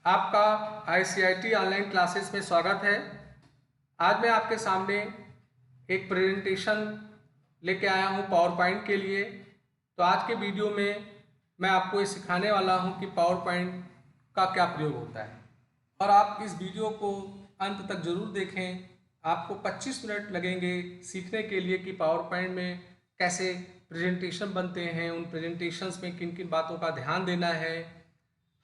आपका ICIT online classes में स्वागत है। आज मैं आपके सामने एक प्रेजेंटेशन लेके आया हूँ पावर पॉइंट के लिए। तो आज के वीडियो में मैं आपको ये सिखाने वाला हूँ कि पावर पॉइंट का क्या प्रयोग होता है, और आप इस वीडियो को अंत तक ज़रूर देखें। आपको 25 मिनट लगेंगे सीखने के लिए कि पावर पॉइंट में कैसे प्रेजेंटेशन बनते हैं, उन प्रेजेंटेशंस में किन किन बातों का ध्यान देना है,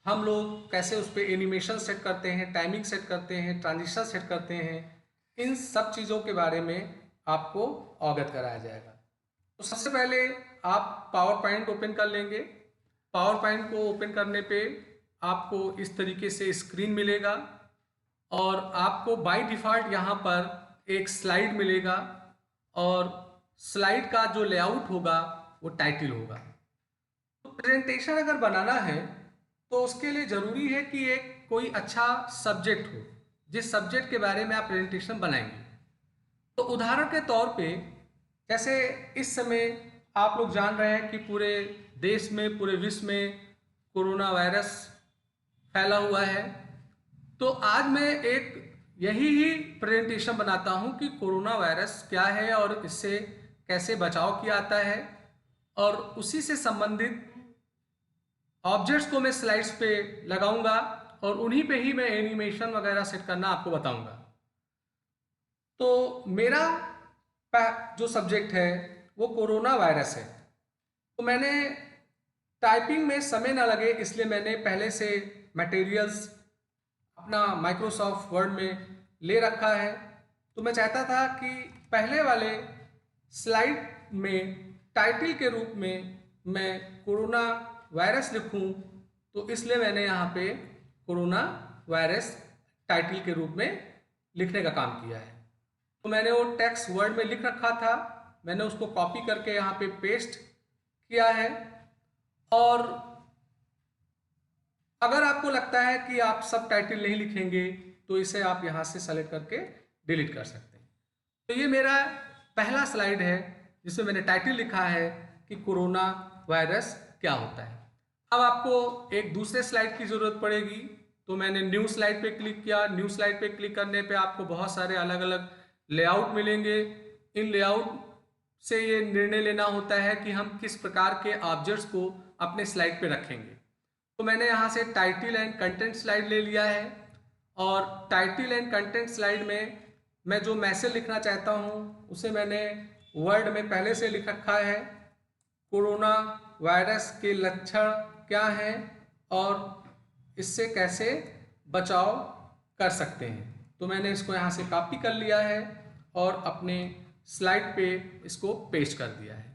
हम लोग कैसे उस पर एनिमेशन सेट करते हैं, टाइमिंग सेट करते हैं, ट्रांजिशन सेट करते हैं। इन सब चीज़ों के बारे में आपको अवगत कराया जाएगा। तो सबसे पहले आप पावर पॉइंट ओपन कर लेंगे। पावर पॉइंट को ओपन करने पे आपको इस तरीके से स्क्रीन मिलेगा और आपको बाय डिफ़ॉल्ट यहाँ पर एक स्लाइड मिलेगा और स्लाइड का जो लेआउट होगा वो टाइटल होगा। तो प्रेजेंटेशन अगर बनाना है तो उसके लिए ज़रूरी है कि एक कोई अच्छा सब्जेक्ट हो, जिस सब्जेक्ट के बारे में आप प्रेजेंटेशन बनाएंगे। तो उदाहरण के तौर पे जैसे इस समय आप लोग जान रहे हैं कि पूरे देश में, पूरे विश्व में कोरोना वायरस फैला हुआ है। तो आज मैं एक यही ही प्रेजेंटेशन बनाता हूं कि कोरोना वायरस क्या है और इससे कैसे बचाव किया जाता है, और उसी से संबंधित ऑब्जेक्ट्स को मैं स्लाइड्स पे लगाऊंगा और उन्हीं पे ही मैं एनिमेशन वगैरह सेट करना आपको बताऊंगा। तो मेरा जो सब्जेक्ट है वो कोरोना वायरस है। तो मैंने टाइपिंग में समय ना लगे इसलिए मैंने पहले से मटेरियल्स अपना माइक्रोसॉफ्ट वर्ड में ले रखा है। तो मैं चाहता था कि पहले वाले स्लाइड में टाइटल के रूप में मैं कोरोना वायरस लिखूं, तो इसलिए मैंने यहाँ पे कोरोना वायरस टाइटल के रूप में लिखने का काम किया है। तो मैंने वो टेक्स्ट वर्ड में लिख रखा था, मैंने उसको कॉपी करके यहाँ पे पेस्ट किया है। और अगर आपको लगता है कि आप सब टाइटल नहीं लिखेंगे तो इसे आप यहाँ से सेलेक्ट करके डिलीट कर सकते हैं। तो ये मेरा पहला स्लाइड है जिसमें मैंने टाइटल लिखा है कि कोरोना वायरस क्या होता है। अब आपको एक दूसरे स्लाइड की ज़रूरत पड़ेगी, तो मैंने न्यू स्लाइड पे क्लिक किया। न्यू स्लाइड पे क्लिक करने पे आपको बहुत सारे अलग अलग लेआउट मिलेंगे। इन लेआउट से ये निर्णय लेना होता है कि हम किस प्रकार के ऑब्जेक्ट्स को अपने स्लाइड पे रखेंगे। तो मैंने यहाँ से टाइटल एंड कंटेंट स्लाइड ले लिया है, और टाइटल एंड कंटेंट स्लाइड में मैं जो मैसेज लिखना चाहता हूँ उसे मैंने वर्ड में पहले से लिख रखा है। कोरोना वायरस के लक्षण क्या हैं और इससे कैसे बचाव कर सकते हैं। तो मैंने इसको यहाँ से कॉपी कर लिया है और अपने स्लाइड पे इसको पेस्ट कर दिया है।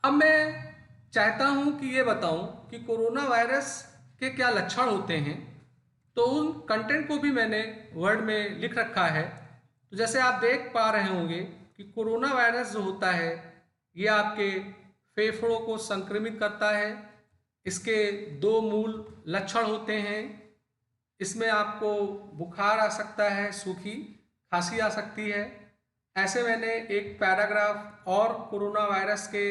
अब मैं चाहता हूँ कि ये बताऊँ कि कोरोना वायरस के क्या लक्षण होते हैं। तो उन कंटेंट को भी मैंने वर्ड में लिख रखा है। तो जैसे आप देख पा रहे होंगे कि कोरोना वायरस जो होता है ये आपके फेफड़ों को संक्रमित करता है। इसके दो मूल लक्षण होते हैं। इसमें आपको बुखार आ सकता है, सूखी खांसी आ सकती है। ऐसे मैंने एक पैराग्राफ और कोरोना वायरस के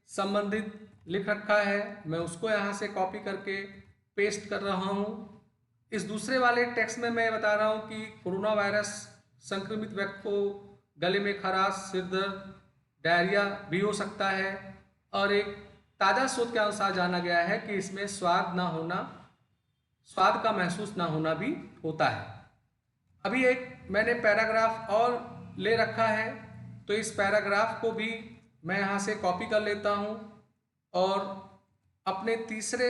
संबंधित लिख रखा है, मैं उसको यहाँ से कॉपी करके पेस्ट कर रहा हूँ। इस दूसरे वाले टेक्स्ट में मैं बता रहा हूँ कि कोरोना वायरस संक्रमित व्यक्ति को गले में खराश, सिर दर्द, डायरिया भी हो सकता है, और एक ताज़ा शोध के अनुसार जाना गया है कि इसमें स्वाद का महसूस ना होना भी होता है। अभी एक मैंने पैराग्राफ और ले रखा है, तो इस पैराग्राफ को भी मैं यहाँ से कॉपी कर लेता हूँ और अपने तीसरे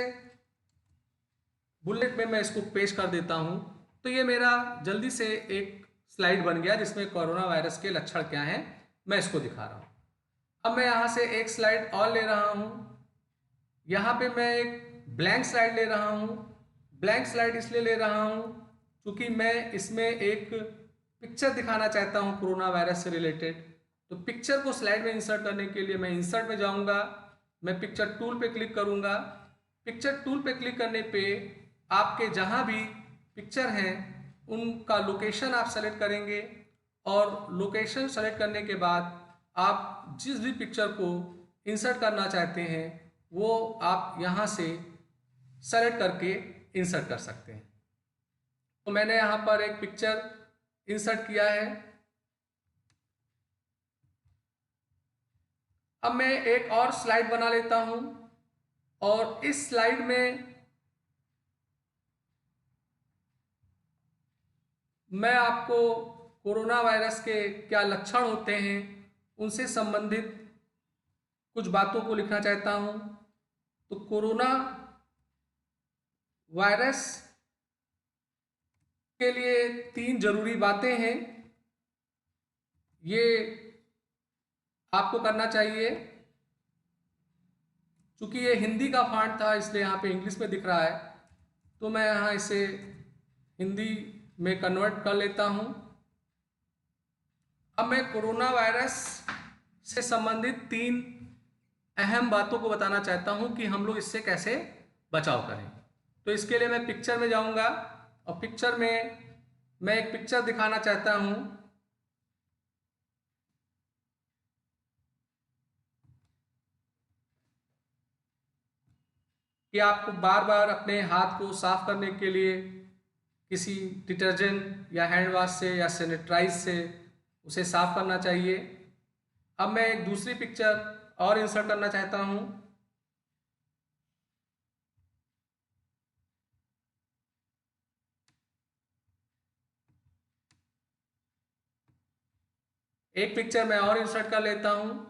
बुलेट में मैं इसको पेस्ट कर देता हूँ। तो ये मेरा जल्दी से एक स्लाइड बन गया जिसमें कोरोना वायरस के लक्षण क्या हैं मैं इसको दिखा रहा हूँ। अब मैं यहाँ से एक स्लाइड और ले रहा हूँ। यहाँ पे मैं एक ब्लैंक स्लाइड ले रहा हूँ। ब्लैंक स्लाइड इसलिए ले रहा हूँ क्योंकि मैं इसमें एक पिक्चर दिखाना चाहता हूँ कोरोना वायरस से रिलेटेड। तो पिक्चर को स्लाइड में इंसर्ट करने के लिए मैं इंसर्ट में जाऊँगा, मैं पिक्चर टूल पे क्लिक करूँगा। पिक्चर टूल पे क्लिक करने पे आपके जहाँ भी पिक्चर हैं उनका लोकेशन आप सेलेक्ट करेंगे, और लोकेशन सेलेक्ट करने के बाद आप जिस भी पिक्चर को इंसर्ट करना चाहते हैं वो आप यहाँ से सेलेक्ट करके इंसर्ट कर सकते हैं। तो मैंने यहाँ पर एक पिक्चर इंसर्ट किया है। अब मैं एक और स्लाइड बना लेता हूँ और इस स्लाइड में मैं आपको कोरोना वायरस के क्या लक्षण होते हैं उनसे संबंधित कुछ बातों को लिखना चाहता हूँ। तो कोरोना वायरस के लिए 3 जरूरी बातें हैं, ये आपको करना चाहिए। चूंकि ये हिंदी का फॉन्ट था इसलिए यहाँ पे इंग्लिश में दिख रहा है, तो मैं यहाँ इसे हिंदी में कन्वर्ट कर लेता हूँ। अब मैं कोरोना वायरस से संबंधित 3 अहम बातों को बताना चाहता हूँ कि हम लोग इससे कैसे बचाव करें। तो इसके लिए मैं पिक्चर में जाऊँगा और पिक्चर में मैं एक पिक्चर दिखाना चाहता हूँ। कि आपको बार बार अपने हाथ को साफ करने के लिए किसी डिटर्जेंट या हैंड वॉश से या सैनिटाइज से उसे साफ करना चाहिए। अब मैं एक दूसरी पिक्चर और इंसर्ट करना चाहता हूँ। एक पिक्चर मैं और इंसर्ट कर लेता हूँ।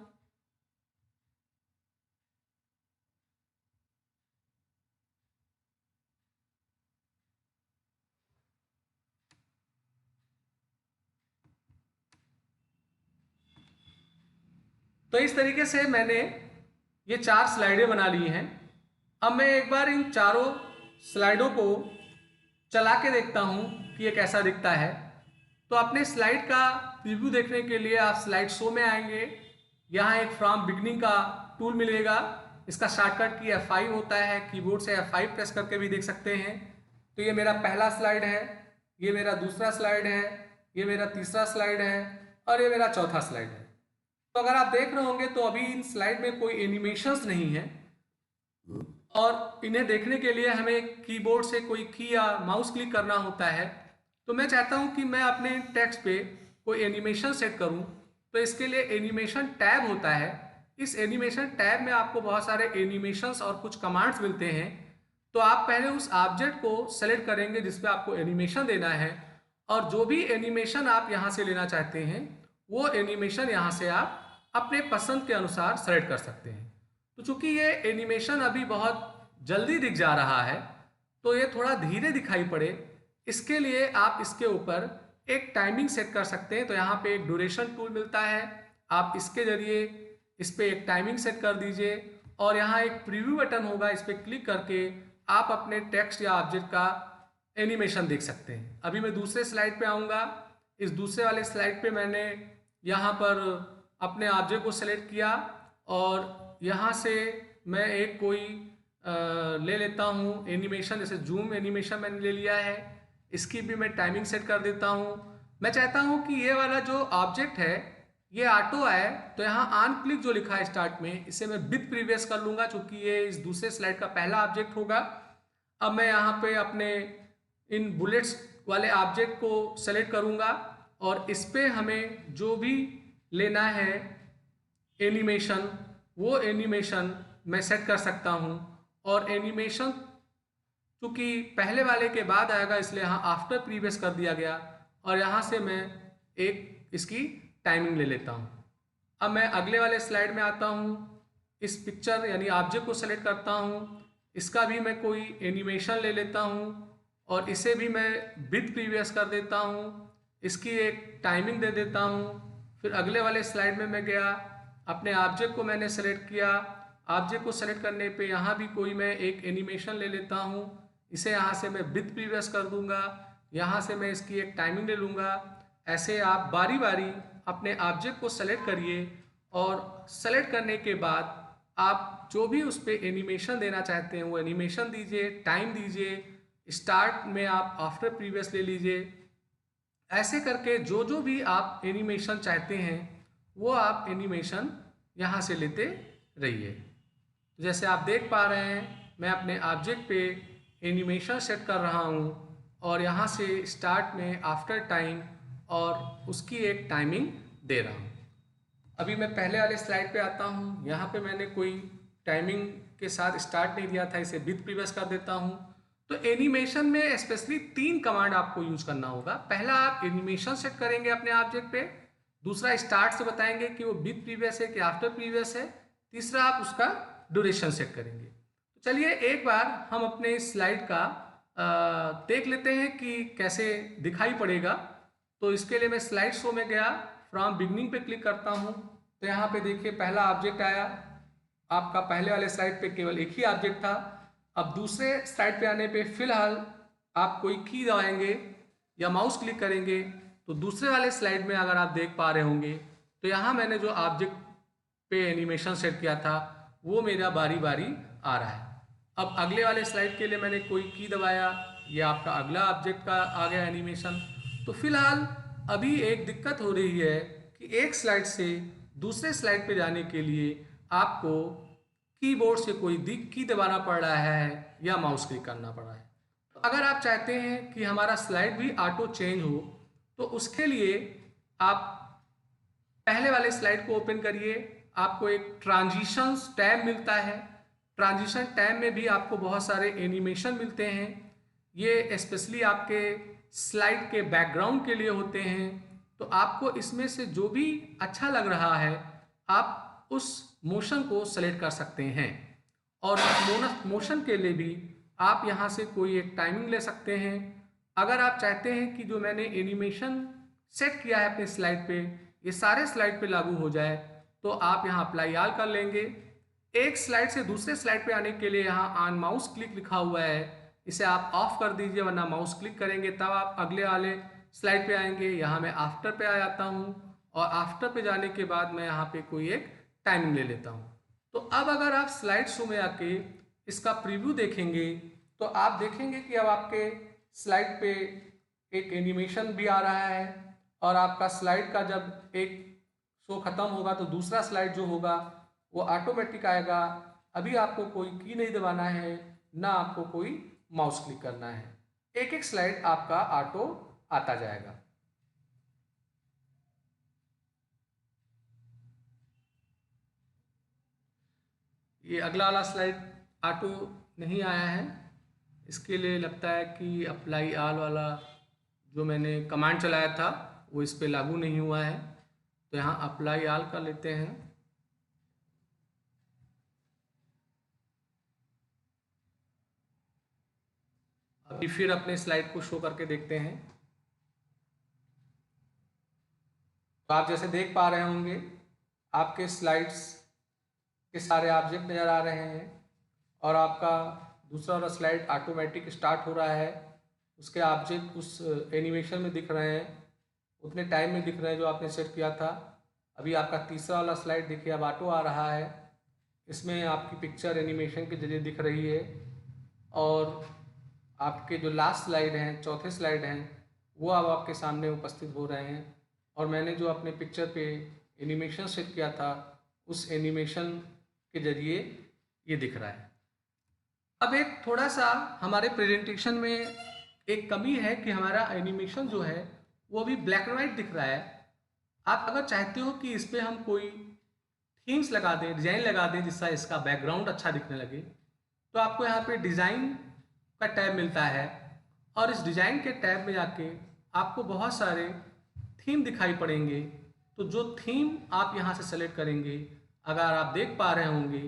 तो इस तरीके से मैंने ये 4 स्लाइडें बना ली हैं। अब मैं एक बार इन चारों स्लाइडों को चला के देखता हूँ कि ये कैसा दिखता है। तो अपने स्लाइड का प्रीव्यू देखने के लिए आप स्लाइड शो में आएंगे। यहाँ एक फ्रॉम बिगनिंग का टूल मिलेगा, इसका शॉर्टकट की F5 होता है, कीबोर्ड से F5 प्रेस करके भी देख सकते हैं। तो ये मेरा पहला स्लाइड है, ये मेरा दूसरा स्लाइड है, ये मेरा तीसरा स्लाइड है और ये मेरा चौथा स्लाइड है। तो अगर आप देख रहे होंगे तो अभी इन स्लाइड में कोई एनिमेशंस नहीं है और इन्हें देखने के लिए हमें कीबोर्ड से कोई की या माउस क्लिक करना होता है। तो मैं चाहता हूं कि मैं अपने टेक्स्ट पे कोई एनिमेशन सेट करूं, तो इसके लिए एनिमेशन टैब होता है। इस एनिमेशन टैब में आपको बहुत सारे एनिमेशंस और कुछ कमांड्स मिलते हैं। तो आप पहले उस ऑब्जेक्ट को सेलेक्ट करेंगे जिस पे आपको एनिमेशन देना है और जो भी एनिमेशन आप यहाँ से लेना चाहते हैं वो एनिमेशन यहाँ से आप अपने पसंद के अनुसार सेलेक्ट कर सकते हैं। तो चूंकि ये एनिमेशन अभी बहुत जल्दी दिख जा रहा है तो ये थोड़ा धीरे दिखाई पड़े, इसके लिए आप इसके ऊपर एक टाइमिंग सेट कर सकते हैं। तो यहाँ पे एक ड्यूरेशन टूल मिलता है, आप इसके जरिए इस पर एक टाइमिंग सेट कर दीजिए और यहाँ एक प्रीव्यू बटन होगा, इस पर क्लिक करके आप अपने टेक्स्ट या ऑब्जेक्ट का एनिमेशन देख सकते हैं। अभी मैं दूसरे स्लाइड पे आऊँगा। इस दूसरे वाले स्लाइड पे मैंने यहाँ पर अपने ऑब्जेक्ट को सेलेक्ट किया और यहाँ से मैं एक कोई ले लेता हूँ एनिमेशन, जैसे जूम एनिमेशन मैंने ले लिया है, इसकी भी मैं टाइमिंग सेट कर देता हूँ। मैं चाहता हूँ कि ये वाला जो ऑब्जेक्ट है ये ऑटो आए, तो यहाँ ऑन क्लिक जो लिखा है स्टार्ट में इसे मैं विद प्रीवियस कर लूँगा क्योंकि ये इस दूसरे स्लाइड का पहला ऑब्जेक्ट होगा। अब मैं यहाँ पे अपने इन बुलेट्स वाले ऑब्जेक्ट को सेलेक्ट करूँगा और इस पे हमें जो भी लेना है एनिमेशन वो एनिमेशन मैं सेट कर सकता हूँ। और एनिमेशन चूँकि पहले वाले के बाद आएगा इसलिए यहाँ आफ्टर प्रीवियस कर दिया गया और यहाँ से मैं एक इसकी टाइमिंग ले लेता हूँ। अब मैं अगले वाले स्लाइड में आता हूँ, इस पिक्चर यानी ऑब्जेक्ट को सेलेक्ट करता हूँ, इसका भी मैं कोई एनिमेशन ले लेता हूँ और इसे भी मैं विद प्रीवियस कर देता हूँ, इसकी एक टाइमिंग दे देता हूँ। फिर अगले वाले स्लाइड में मैं गया, अपने ऑब्जेक्ट को मैंने सेलेक्ट किया, ऑब्जेक्ट को सेलेक्ट करने पे यहाँ भी कोई मैं एक एनिमेशन ले लेता हूँ, इसे यहाँ से मैं विद प्रीवियस कर दूंगा, यहाँ से मैं इसकी एक टाइमिंग ले लूँगा। ऐसे आप बारी बारी अपने ऑब्जेक्ट को सेलेक्ट करिए और सेलेक्ट करने के बाद आप जो भी उस पर एनिमेशन देना चाहते हैं वो एनिमेशन दीजिए, टाइम दीजिए, स्टार्ट में आप आफ्टर प्रीवियस ले लीजिए। ऐसे करके जो जो भी आप एनिमेशन चाहते हैं वो आप एनिमेशन यहाँ से लेते रहिए। जैसे आप देख पा रहे हैं मैं अपने ऑब्जेक्ट पे एनिमेशन सेट कर रहा हूँ और यहाँ से स्टार्ट में आफ्टर टाइम और उसकी एक टाइमिंग दे रहा हूँ। अभी मैं पहले वाले स्लाइड पे आता हूँ। यहाँ पे मैंने कोई टाइमिंग के साथ स्टार्ट नहीं दिया था, इसे विद प्रीवियस कर देता हूँ। तो एनिमेशन में स्पेशली 3 कमांड आपको यूज करना होगा। पहला, आप एनिमेशन सेट करेंगे अपने ऑब्जेक्ट पे। दूसरा, स्टार्ट से बताएंगे कि वो विद प्रीवियस है कि आफ्टर प्रीवियस है। तीसरा, आप उसका ड्यूरेशन सेट करेंगे। तो चलिए एक बार हम अपने स्लाइड का देख लेते हैं कि कैसे दिखाई पड़ेगा। तो इसके लिए मैं स्लाइड शो में गया, फ्रॉम बिगनिंग पे क्लिक करता हूँ। तो यहाँ पे देखिए पहला ऑब्जेक्ट आया। आपका पहले वाले स्लाइड पे केवल एक ही ऑब्जेक्ट था। अब दूसरे स्लाइड पे आने पे फिलहाल आप कोई की दबाएंगे या माउस क्लिक करेंगे तो दूसरे वाले स्लाइड में अगर आप देख पा रहे होंगे तो यहाँ मैंने जो ऑब्जेक्ट पे एनिमेशन सेट किया था वो मेरा बारी बारी आ रहा है। अब अगले वाले स्लाइड के लिए मैंने कोई की दबाया, ये आपका अगला ऑब्जेक्ट का आ गया एनिमेशन। तो फिलहाल अभी एक दिक्कत हो रही है कि एक स्लाइड से दूसरे स्लाइड पे जाने के लिए आपको कीबोर्ड से कोई की दबाना पड़ रहा है या माउस क्लिक करना पड़ रहा है। तो अगर आप चाहते हैं कि हमारा स्लाइड भी ऑटो चेंज हो तो उसके लिए आप पहले वाले स्लाइड को ओपन करिए। आपको एक ट्रांजिशंस टैब मिलता है। ट्रांजिशन टैब में भी आपको बहुत सारे एनिमेशन मिलते हैं। ये स्पेशली आपके स्लाइड के बैकग्राउंड के लिए होते हैं। तो आपको इसमें से जो भी अच्छा लग रहा है आप उस मोशन को सेलेक्ट कर सकते हैं। और मोशन के लिए भी आप यहाँ से कोई एक टाइमिंग ले सकते हैं। अगर आप चाहते हैं कि जो मैंने एनिमेशन सेट किया है अपने स्लाइड पे ये सारे स्लाइड पे लागू हो जाए तो आप यहाँ अप्लाई ऑल कर लेंगे। एक स्लाइड से दूसरे स्लाइड पे आने के लिए यहाँ ऑन माउस क्लिक लिखा हुआ है, इसे आप ऑफ कर दीजिए वरना माउस क्लिक करेंगे तब आप अगले वाले स्लाइड पे आएंगे। यहाँ मैं आफ्टर पे आ जाता हूँ और आफ्टर पे जाने के बाद मैं यहाँ पे कोई एक टाइमिंग ले लेता हूँ। तो अब अगर आप स्लाइड शो में आके इसका प्रीव्यू देखेंगे तो आप देखेंगे कि अब आपके स्लाइड पे एक एनिमेशन भी आ रहा है और आपका स्लाइड का जब एक शो खत्म होगा तो दूसरा स्लाइड जो होगा वो ऑटोमेटिक आएगा। अभी आपको कोई की नहीं दबाना है, ना आपको कोई माउस क्लिक करना है। एक एक स्लाइड आपका ऑटो आता जाएगा। ये अगला वाला स्लाइड ऑटो नहीं आया है, इसके लिए लगता है कि अप्लाई ऑल वाला जो मैंने कमांड चलाया था वो इस पे लागू नहीं हुआ है। तो यहाँ अप्लाई ऑल कर लेते हैं। अभी फिर अपने स्लाइड को शो करके देखते हैं। तो आप जैसे देख पा रहे होंगे आपके स्लाइड्स के सारे ऑब्जेक्ट नज़र आ रहे हैं और आपका दूसरा वाला स्लाइड ऑटोमेटिक स्टार्ट हो रहा है। उसके ऑब्जेक्ट उस एनिमेशन में दिख रहे हैं, उतने टाइम में दिख रहे हैं जो आपने सेट किया था। अभी आपका तीसरा वाला स्लाइड देखिए अब ऑटो आ रहा है, इसमें आपकी पिक्चर एनिमेशन के जरिए दिख रही है। और आपके जो लास्ट स्लाइड हैं, चौथे स्लाइड हैं, वो अब आपके सामने उपस्थित हो रहे हैं। और मैंने जो अपने पिक्चर पे एनिमेशन सेट किया था उस एनिमेशन के जरिए ये दिख रहा है। अब एक थोड़ा सा हमारे प्रेजेंटेशन में एक कमी है कि हमारा एनिमेशन जो है वो अभी ब्लैक एंड वाइट दिख रहा है। आप अगर चाहते हो कि इस पर हम कोई थीम्स लगा दें, डिज़ाइन लगा दें जिससे इसका बैकग्राउंड अच्छा दिखने लगे, तो आपको यहाँ पे डिज़ाइन का टैब मिलता है और इस डिज़ाइन के टैब में जाके आपको बहुत सारे थीम दिखाई पड़ेंगे। तो जो थीम आप यहाँ से सेलेक्ट करेंगे अगर आप देख पा रहे होंगे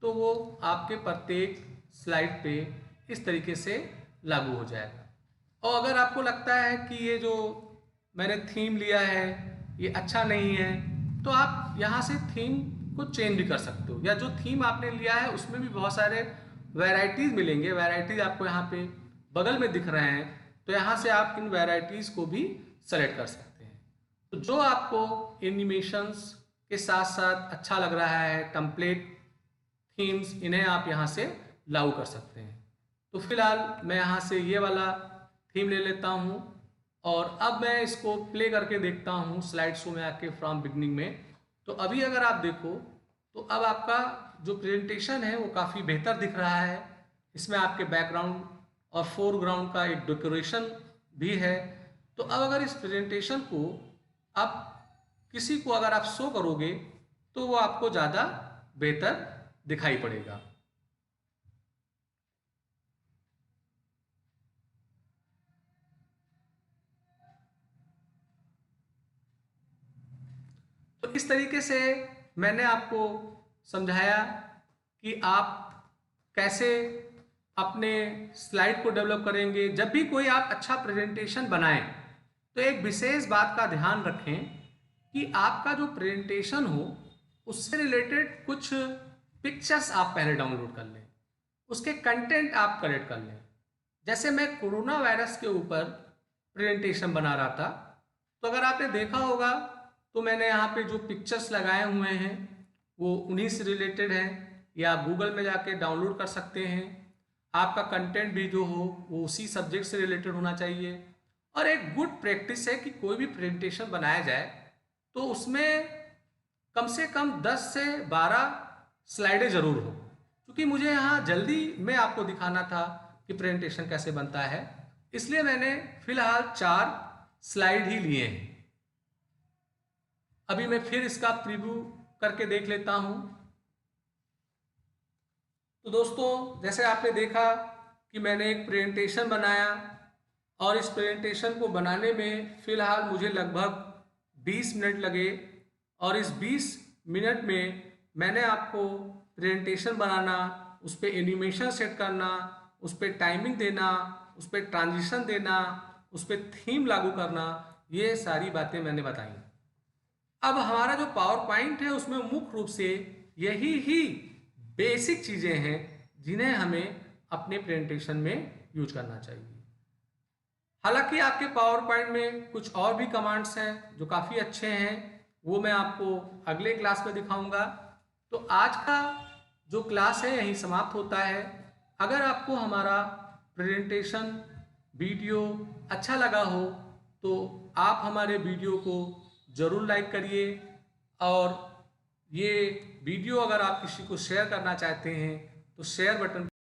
तो वो आपके प्रत्येक स्लाइड पे इस तरीके से लागू हो जाएगा। और अगर आपको लगता है कि ये जो मैंने थीम लिया है ये अच्छा नहीं है तो आप यहाँ से थीम को चेंज भी कर सकते हो, या जो थीम आपने लिया है उसमें भी बहुत सारे वैरायटीज़ मिलेंगे। वैरायटीज़ आपको यहाँ पे बगल में दिख रहे हैं, तो यहाँ से आप इन वैरायटीज़ को भी सेलेक्ट कर सकते हैं। तो जो आपको एनिमेशंस के साथ साथ अच्छा लग रहा है, टेम्पलेट थीम्स, इन्हें आप यहाँ से लागू कर सकते हैं। तो फिलहाल मैं यहाँ से ये वाला थीम ले लेता हूँ और अब मैं इसको प्ले करके देखता हूँ स्लाइड शो में आके फ्रॉम बिगनिंग में। तो अभी अगर आप देखो तो अब आपका जो प्रेजेंटेशन है वो काफ़ी बेहतर दिख रहा है। इसमें आपके बैकग्राउंड और फोरग्राउंड का एक डेकोरेशन भी है। तो अब अगर इस प्रेजेंटेशन को आप किसी को अगर आप शो करोगे तो वो आपको ज़्यादा बेहतर दिखाई पड़ेगा। तो इस तरीके से मैंने आपको समझाया कि आप कैसे अपने स्लाइड को डेवलप करेंगे। जब भी कोई आप अच्छा प्रेजेंटेशन बनाएं तो एक विशेष बात का ध्यान रखें कि आपका जो प्रेजेंटेशन हो उससे रिलेटेड कुछ पिक्चर्स आप पहले डाउनलोड कर लें, उसके कंटेंट आप कलेक्ट कर लें। जैसे मैं कोरोना वायरस के ऊपर प्रेजेंटेशन बना रहा था, तो अगर आपने देखा होगा तो मैंने यहाँ पे जो पिक्चर्स लगाए हुए हैं वो उन्हीं से रिलेटेड हैं, या आप गूगल में जाके डाउनलोड कर सकते हैं। आपका कंटेंट भी जो हो वो उसी सब्जेक्ट से रिलेटेड होना चाहिए। और एक गुड प्रैक्टिस है कि कोई भी प्रेजेंटेशन बनाया जाए तो उसमें कम से कम 10 से 12 स्लाइडें ज़रूर हो, क्योंकि मुझे यहाँ जल्दी में आपको दिखाना था कि प्रेजेंटेशन कैसे बनता है, इसलिए मैंने फिलहाल 4 स्लाइड ही लिए हैं। अभी मैं फिर इसका प्रीव्यू करके देख लेता हूँ। तो दोस्तों, जैसे आपने देखा कि मैंने एक प्रेजेंटेशन बनाया और इस प्रेजेंटेशन को बनाने में फ़िलहाल मुझे लगभग 20 मिनट लगे, और इस 20 मिनट में मैंने आपको प्रेजेंटेशन बनाना, उस पर एनिमेशन सेट करना, उस पर टाइमिंग देना, उस पर ट्रांजिशन देना, उस पर थीम लागू करना, ये सारी बातें मैंने बताई। अब हमारा जो पावर पॉइंट है उसमें मुख्य रूप से यही ही बेसिक चीज़ें हैं जिन्हें हमें अपने प्रेजेंटेशन में यूज करना चाहिए। हालांकि आपके पावर पॉइंट में कुछ और भी कमांड्स हैं जो काफ़ी अच्छे हैं, वो मैं आपको अगले क्लास में दिखाऊंगा। तो आज का जो क्लास है यहीं समाप्त होता है। अगर आपको हमारा प्रेजेंटेशन वीडियो अच्छा लगा हो तो आप हमारे वीडियो को ज़रूर लाइक करिए, और ये वीडियो अगर आप किसी को शेयर करना चाहते हैं तो शेयर बटन